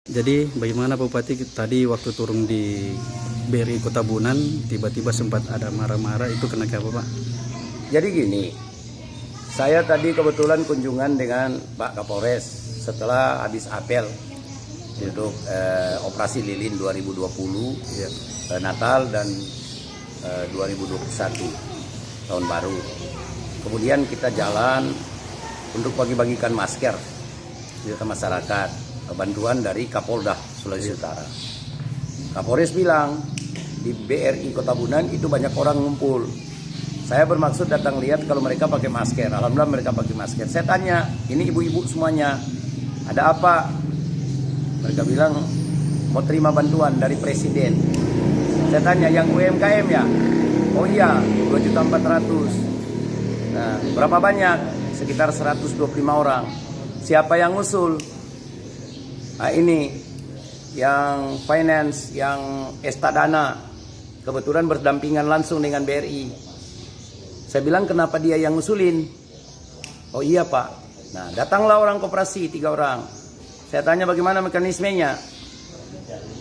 Jadi bagaimana Pak Bupati, tadi waktu turun di BRI Kota Bunan tiba-tiba sempat ada marah-marah, itu kenapa Pak? Jadi gini, saya tadi kebetulan kunjungan dengan Pak Kapolres setelah habis apel untuk operasi lilin 2020 ya, Natal dan 2021 tahun baru. Kemudian kita jalan untuk bagi-bagikan masker ke masyarakat, bantuan dari Kapolda Sulawesi Utara. Kapolres bilang di BRI Kota Bunan itu banyak orang ngumpul. Saya bermaksud datang lihat kalau mereka pakai masker. Alhamdulillah mereka pakai masker. Saya tanya, ini ibu-ibu semuanya, ada apa? Mereka bilang mau terima bantuan dari presiden. Saya tanya, yang UMKM ya? Oh iya, 2.400.000. Nah, berapa banyak? Sekitar 125 orang. Siapa yang ngusul? Nah, ini yang finance, yang Estadana, kebetulan berdampingan langsung dengan BRI. Saya bilang, kenapa dia yang ngusulin? Oh iya Pak. Nah, datanglah orang koperasi 3 orang. Saya tanya bagaimana mekanismenya.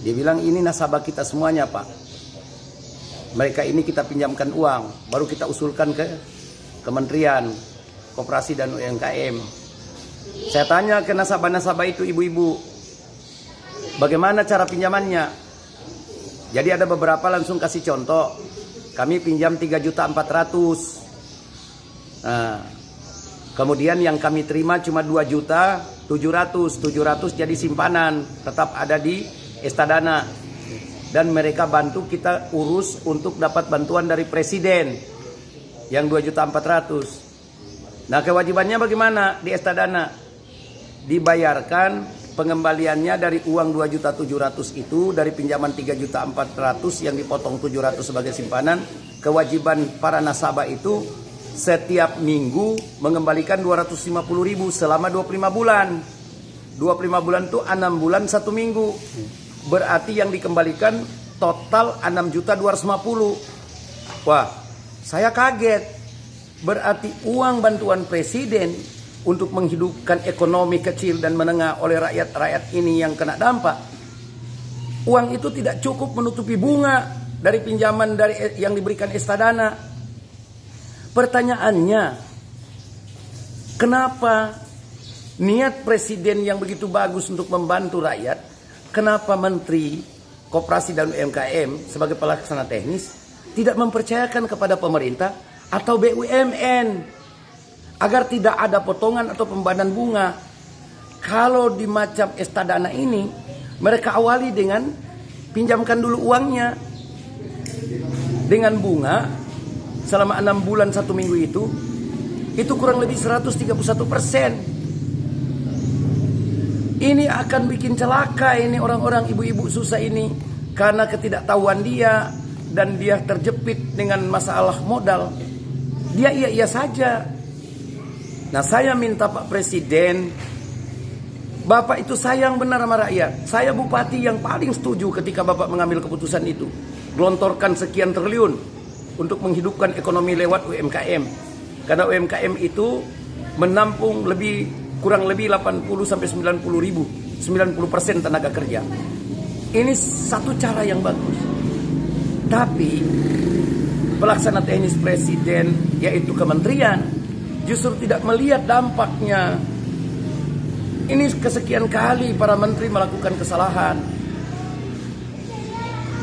Dia bilang, ini nasabah kita semuanya Pak. Mereka ini kita pinjamkan uang, baru kita usulkan ke Kementerian Koperasi dan UMKM. Saya tanya ke nasabah-nasabah itu, ibu-ibu, bagaimana cara pinjamannya? Jadi ada beberapa langsung kasih contoh. Kami pinjam 3.400.000. Nah, kemudian yang kami terima cuma 2.700.000. 700 jadi simpanan, tetap ada di Estadana. Dan mereka bantu kita urus untuk dapat bantuan dari presiden yang 2.400.000. Nah, kewajibannya bagaimana di Estadana? Dibayarkan pengembaliannya dari uang 2.700.000 itu, dari pinjaman 3.400.000 yang dipotong 700 sebagai simpanan. Kewajiban para nasabah itu setiap minggu mengembalikan 250.000 selama 25 bulan. 25 bulan itu 6 bulan 1 minggu. Berarti yang dikembalikan total 6.250.000. Wah, saya kaget. Berarti uang bantuan presiden untuk menghidupkan ekonomi kecil dan menengah oleh rakyat-rakyat ini yang kena dampak, uang itu tidak cukup menutupi bunga dari pinjaman yang diberikan Estadana. Pertanyaannya, kenapa niat presiden yang begitu bagus untuk membantu rakyat, kenapa Menteri Koperasi dan UMKM sebagai pelaksana teknis tidak mempercayakan kepada pemerintah atau BUMN agar tidak ada potongan atau pembayaran bunga? Kalau di macam Estadana ini, mereka awali dengan pinjamkan dulu uangnya dengan bunga selama 6 bulan 1 minggu itu kurang lebih 131%. Ini akan bikin celaka ini orang-orang ibu-ibu susah ini karena ketidaktahuan dia, dan dia terjepit dengan masalah modal. Dia iya-iya saja. Nah, saya minta Pak Presiden, Bapak itu sayang benar sama rakyat. Saya bupati yang paling setuju ketika Bapak mengambil keputusan itu. Gelontorkan sekian triliun untuk menghidupkan ekonomi lewat UMKM. Karena UMKM itu menampung kurang lebih 80-90 ribu, 90% tenaga kerja. Ini satu cara yang bagus. Tapi pelaksana teknis presiden, yaitu kementerian, justru tidak melihat dampaknya. Ini kesekian kali para menteri melakukan kesalahan.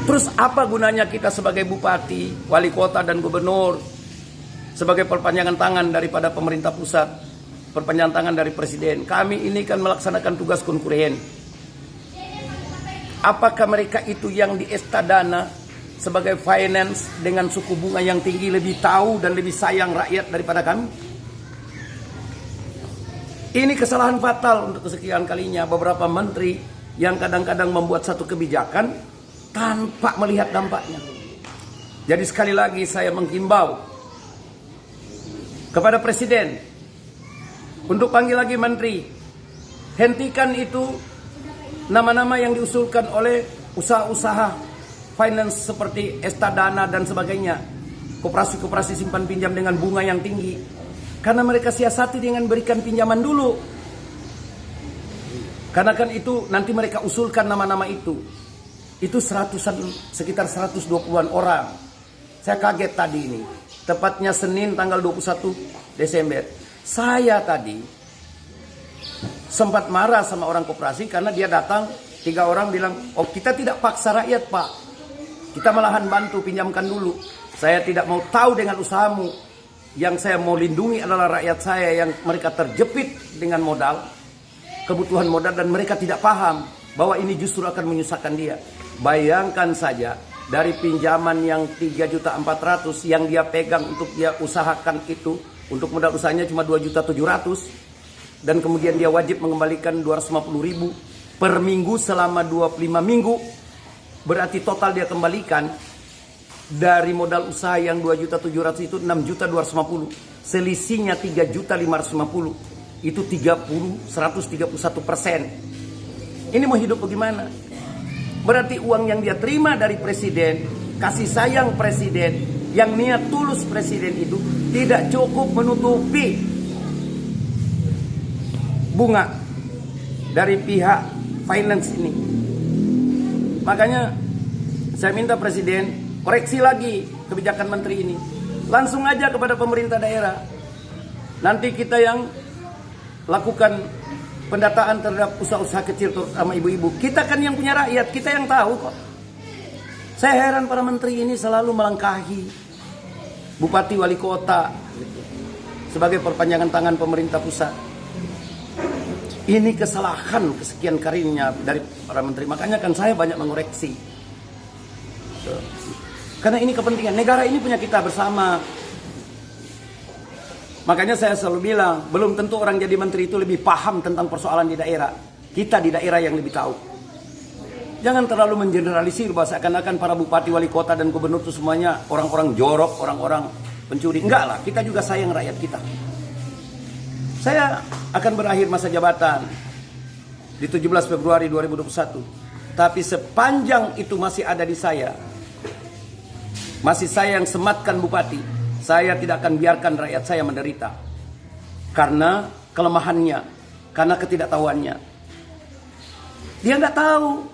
Terus apa gunanya kita sebagai bupati, wali kota dan gubernur sebagai perpanjangan tangan daripada pemerintah pusat, perpanjangan tangan dari presiden? Kami ini kan melaksanakan tugas konkuren. Apakah mereka itu yang di Estadana sebagai finance dengan suku bunga yang tinggi lebih tahu dan lebih sayang rakyat daripada kami? Ini kesalahan fatal untuk kesekian kalinya beberapa menteri yang kadang-kadang membuat satu kebijakan tanpa melihat dampaknya. Jadi sekali lagi saya menghimbau kepada presiden untuk panggil lagi menteri, hentikan itu nama-nama yang diusulkan oleh usaha-usaha finance seperti Estadana dan sebagainya, koperasi-koperasi simpan pinjam dengan bunga yang tinggi. Karena mereka siasati dengan berikan pinjaman dulu. Karena kan itu nanti mereka usulkan nama-nama itu. Itu sekitar 120-an orang. Saya kaget tadi ini. Tepatnya Senin tanggal 21 Desember. Saya tadi sempat marah sama orang koperasi karena dia datang, 3 orang bilang, oh kita tidak paksa rakyat Pak. Kita malahan bantu, pinjamkan dulu. Saya tidak mau tahu dengan usahamu. Yang saya mau lindungi adalah rakyat saya yang mereka terjepit dengan modal, kebutuhan modal, dan mereka tidak paham bahwa ini justru akan menyusahkan dia. Bayangkan saja, dari pinjaman yang 3.400.000 yang dia pegang untuk dia usahakan itu, untuk modal usahanya cuma 2.700.000, dan kemudian dia wajib mengembalikan 250.000 per minggu selama 25 minggu. Berarti total dia kembalikan dari modal usaha yang 2.700.000 itu 6.250.000. Selisihnya 3.550.000. Itu 131%. Ini mau hidup bagaimana? Berarti uang yang dia terima dari presiden, kasih sayang presiden, yang niat tulus presiden itu tidak cukup menutupi bunga dari pihak finance ini. Makanya saya minta presiden koreksi lagi kebijakan menteri ini. Langsung aja kepada pemerintah daerah. Nanti kita yang lakukan pendataan terhadap usaha-usaha kecil terutama ibu-ibu. Kita kan yang punya rakyat, kita yang tahu kok. Saya heran para menteri ini selalu melangkahi bupati wali kota gitu, sebagai perpanjangan tangan pemerintah pusat. Ini kesalahan kesekian kalinya dari para menteri. Makanya kan saya banyak mengoreksi. Karena ini kepentingan negara, ini punya kita bersama. Makanya saya selalu bilang, belum tentu orang jadi menteri itu lebih paham tentang persoalan di daerah. Kita di daerah yang lebih tahu. Jangan terlalu mengeneralisir bahwa seakan-akan para bupati, wali kota, dan gubernur itu semuanya orang-orang jorok, orang-orang pencuri. Enggak lah, kita juga sayang rakyat kita. Saya akan berakhir masa jabatan di 17 Februari 2021. Tapi sepanjang itu masih ada di saya, masih saya yang sematkan bupati, saya tidak akan biarkan rakyat saya menderita. Karena kelemahannya, karena ketidaktahuannya. Dia nggak tahu.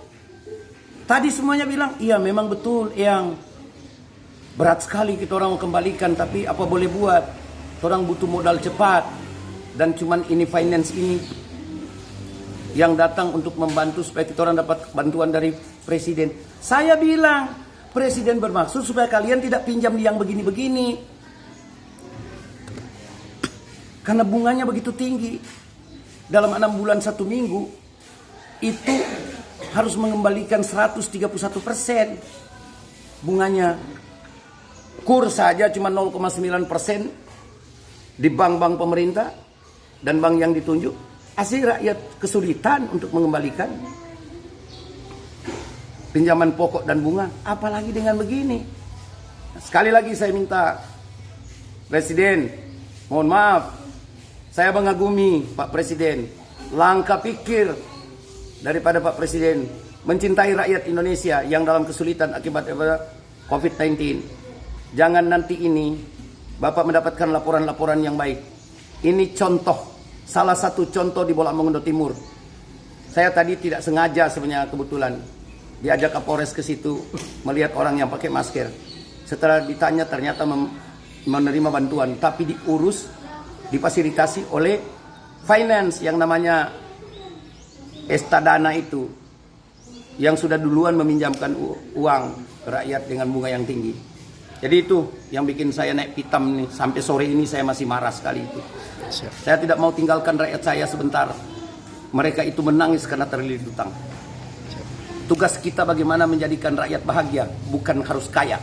Tadi semuanya bilang, iya memang betul yang berat sekali kita orang mau kembalikan, tapi apa boleh buat? Orang butuh modal cepat. Dan cuman ini finance ini yang datang untuk membantu supaya kita orang dapat bantuan dari presiden. Saya bilang, presiden bermaksud supaya kalian tidak pinjam yang begini-begini. Karena bunganya begitu tinggi. Dalam 6 bulan 1 minggu, itu harus mengembalikan 131% bunganya. Kurs saja cuma 0,9% di bank-bank pemerintah dan bank yang ditunjuk. Asli rakyat kesulitan untuk mengembalikan pinjaman pokok dan bunga, apalagi dengan begini. Sekali lagi saya minta presiden, mohon maaf, saya mengagumi Pak Presiden, langkah pikir daripada Pak Presiden mencintai rakyat Indonesia yang dalam kesulitan akibat COVID-19. Jangan nanti ini Bapak mendapatkan laporan-laporan yang baik. Ini contoh, salah satu contoh di Bolak Mongondo Timur. Saya tadi tidak sengaja sebenarnya, kebetulan diajak Kapolres ke situ melihat orang yang pakai masker. Setelah ditanya ternyata menerima bantuan, tapi diurus, difasilitasi oleh finance yang namanya Estadana itu, yang sudah duluan meminjamkan uang ke rakyat dengan bunga yang tinggi. Jadi itu yang bikin saya naik pitam nih. Sampai sore ini saya masih marah sekali itu. Saya tidak mau tinggalkan rakyat saya sebentar. Mereka itu menangis karena terlilit utang. Tugas kita bagaimana menjadikan rakyat bahagia, bukan harus kaya.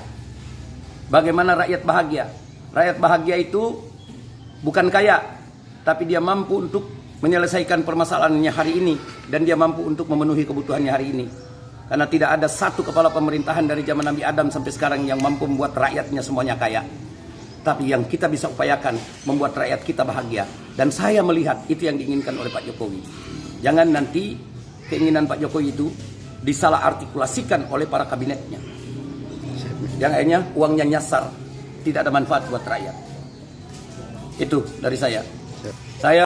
Bagaimana rakyat bahagia? Rakyat bahagia itu bukan kaya, tapi dia mampu untuk menyelesaikan permasalahannya hari ini, dan dia mampu untuk memenuhi kebutuhannya hari ini. Karena tidak ada satu kepala pemerintahan dari zaman Nabi Adam sampai sekarang yang mampu membuat rakyatnya semuanya kaya. Tapi yang kita bisa upayakan membuat rakyat kita bahagia. Dan saya melihat itu yang diinginkan oleh Pak Jokowi. Jangan nanti keinginan Pak Jokowi itu disalah artikulasikan oleh para kabinetnya. Yang akhirnya uangnya nyasar, tidak ada manfaat buat rakyat. Itu dari saya. Saya